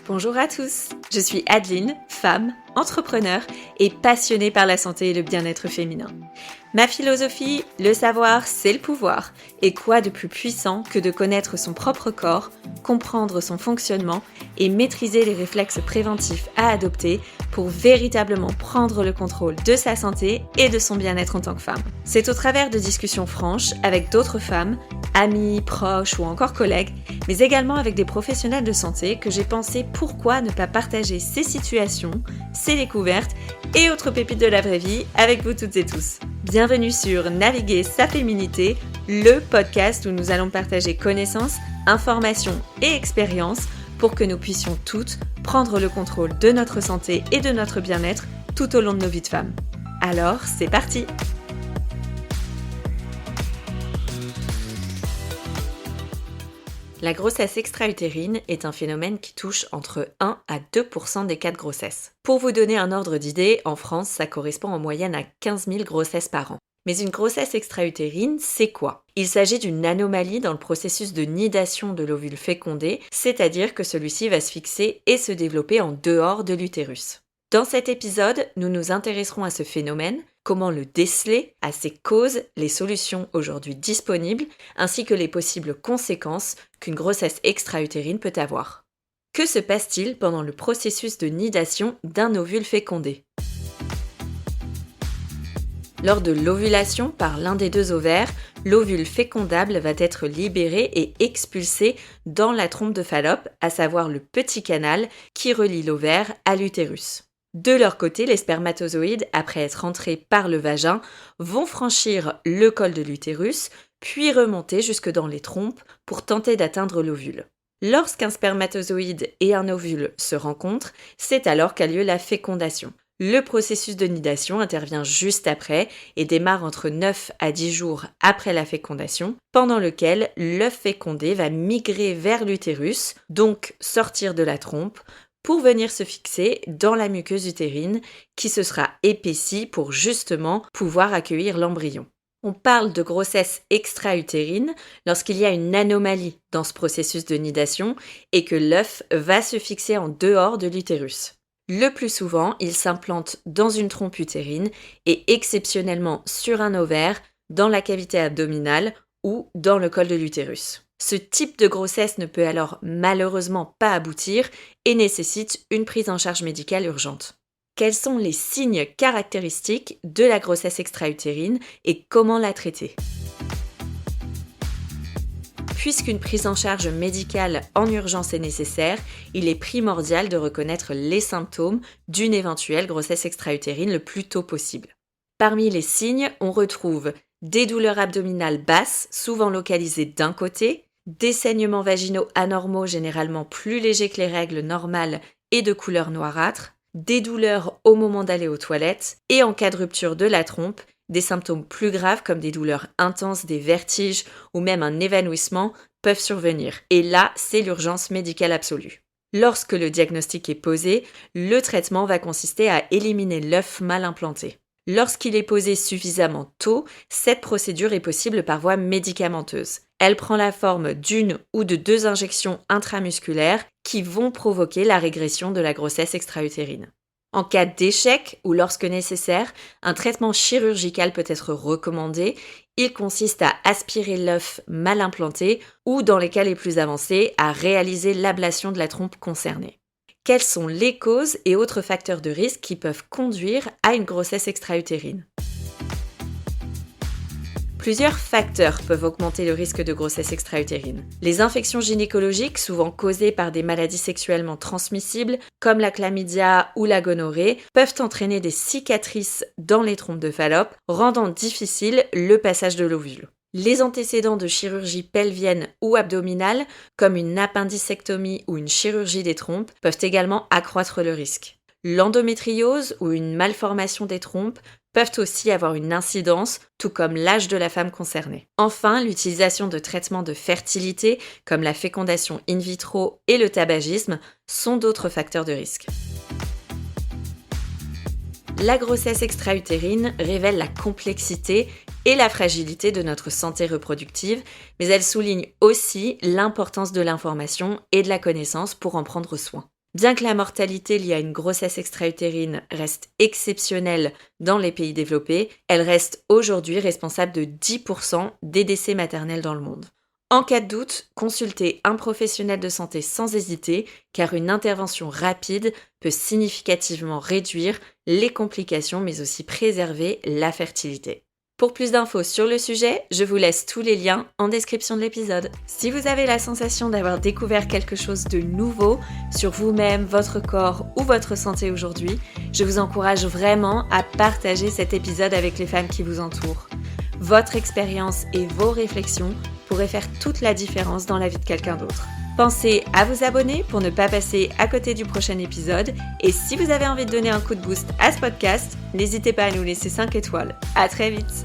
Bonjour à tous, je suis Adeline, femme, entrepreneur et passionnée par la santé et le bien-être féminin. Ma philosophie, le savoir, c'est le pouvoir. Et quoi de plus puissant que de connaître son propre corps, comprendre son fonctionnement et maîtriser les réflexes préventifs à adopter pour véritablement prendre le contrôle de sa santé et de son bien-être en tant que femme. C'est au travers de discussions franches avec d'autres femmes, amies, proches ou encore collègues, mais également avec des professionnels de santé que j'ai pensé pourquoi ne pas partager ces situations, ces découvertes et autres pépites de la vraie vie avec vous toutes et tous. Bienvenue sur Naviguer sa féminité, le podcast où nous allons partager connaissances, informations et expériences pour que nous puissions toutes prendre le contrôle de notre santé et de notre bien-être tout au long de nos vies de femmes. Alors, c'est parti! La grossesse extra-utérine est un phénomène qui touche entre 1 à 2% des cas de grossesse. Pour vous donner un ordre d'idée, en France, ça correspond en moyenne à 15 000 grossesses par an. Mais une grossesse extra-utérine, c'est quoi ? Il s'agit d'une anomalie dans le processus de nidation de l'ovule fécondé, c'est-à-dire que celui-ci va se fixer et se développer en dehors de l'utérus. Dans cet épisode, nous nous intéresserons à ce phénomène, comment le déceler, à ses causes, les solutions aujourd'hui disponibles, ainsi que les possibles conséquences qu'une grossesse extra-utérine peut avoir. Que se passe-t-il pendant le processus de nidation d'un ovule fécondé ? Lors de l'ovulation par l'un des deux ovaires, l'ovule fécondable va être libéré et expulsé dans la trompe de Fallope, à savoir le petit canal qui relie l'ovaire à l'utérus. De leur côté, les spermatozoïdes, après être entrés par le vagin, vont franchir le col de l'utérus, puis remonter jusque dans les trompes pour tenter d'atteindre l'ovule. Lorsqu'un spermatozoïde et un ovule se rencontrent, c'est alors qu'a lieu la fécondation. Le processus de nidation intervient juste après et démarre entre 9 à 10 jours après la fécondation, pendant lequel l'œuf fécondé va migrer vers l'utérus, donc sortir de la trompe, pour venir se fixer dans la muqueuse utérine qui se sera épaissie pour justement pouvoir accueillir l'embryon. On parle de grossesse extra-utérine lorsqu'il y a une anomalie dans ce processus de nidation et que l'œuf va se fixer en dehors de l'utérus. Le plus souvent, il s'implante dans une trompe utérine et exceptionnellement sur un ovaire, dans la cavité abdominale ou dans le col de l'utérus. Ce type de grossesse ne peut alors malheureusement pas aboutir et nécessite une prise en charge médicale urgente. Quels sont les signes caractéristiques de la grossesse extra-utérine et comment la traiter ? Puisqu'une prise en charge médicale en urgence est nécessaire, il est primordial de reconnaître les symptômes d'une éventuelle grossesse extra-utérine le plus tôt possible. Parmi les signes, on retrouve des douleurs abdominales basses, souvent localisées d'un côté, des saignements vaginaux anormaux généralement plus légers que les règles normales et de couleur noirâtre, des douleurs au moment d'aller aux toilettes et en cas de rupture de la trompe, des symptômes plus graves comme des douleurs intenses, des vertiges ou même un évanouissement peuvent survenir. Et là, c'est l'urgence médicale absolue. Lorsque le diagnostic est posé, le traitement va consister à éliminer l'œuf mal implanté. Lorsqu'il est posé suffisamment tôt, cette procédure est possible par voie médicamenteuse. Elle prend la forme d'une ou de 2 injections intramusculaires qui vont provoquer la régression de la grossesse extra-utérine. En cas d'échec ou lorsque nécessaire, un traitement chirurgical peut être recommandé. Il consiste à aspirer l'œuf mal implanté ou, dans les cas les plus avancés, à réaliser l'ablation de la trompe concernée. Quelles sont les causes et autres facteurs de risque qui peuvent conduire à une grossesse extra-utérine ? Plusieurs facteurs peuvent augmenter le risque de grossesse extra-utérine. Les infections gynécologiques, souvent causées par des maladies sexuellement transmissibles, comme la chlamydia ou la gonorrhée, peuvent entraîner des cicatrices dans les trompes de Fallope, rendant difficile le passage de l'ovule. Les antécédents de chirurgie pelvienne ou abdominale, comme une appendicectomie ou une chirurgie des trompes, peuvent également accroître le risque. L'endométriose ou une malformation des trompes peuvent aussi avoir une incidence, tout comme l'âge de la femme concernée. Enfin, l'utilisation de traitements de fertilité, comme la fécondation in vitro et le tabagisme, sont d'autres facteurs de risque. La grossesse extra-utérine révèle la complexité et la fragilité de notre santé reproductive, mais elle souligne aussi l'importance de l'information et de la connaissance pour en prendre soin. Bien que la mortalité liée à une grossesse extra-utérine reste exceptionnelle dans les pays développés, elle reste aujourd'hui responsable de 10% des décès maternels dans le monde. En cas de doute, consultez un professionnel de santé sans hésiter, car une intervention rapide peut significativement réduire les complications mais aussi préserver la fertilité. Pour plus d'infos sur le sujet, je vous laisse tous les liens en description de l'épisode. Si vous avez la sensation d'avoir découvert quelque chose de nouveau sur vous-même, votre corps ou votre santé aujourd'hui, je vous encourage vraiment à partager cet épisode avec les femmes qui vous entourent. Votre expérience et vos réflexions pourraient faire toute la différence dans la vie de quelqu'un d'autre. Pensez à vous abonner pour ne pas passer à côté du prochain épisode. Et si vous avez envie de donner un coup de boost à ce podcast, n'hésitez pas à nous laisser 5 étoiles. À très vite!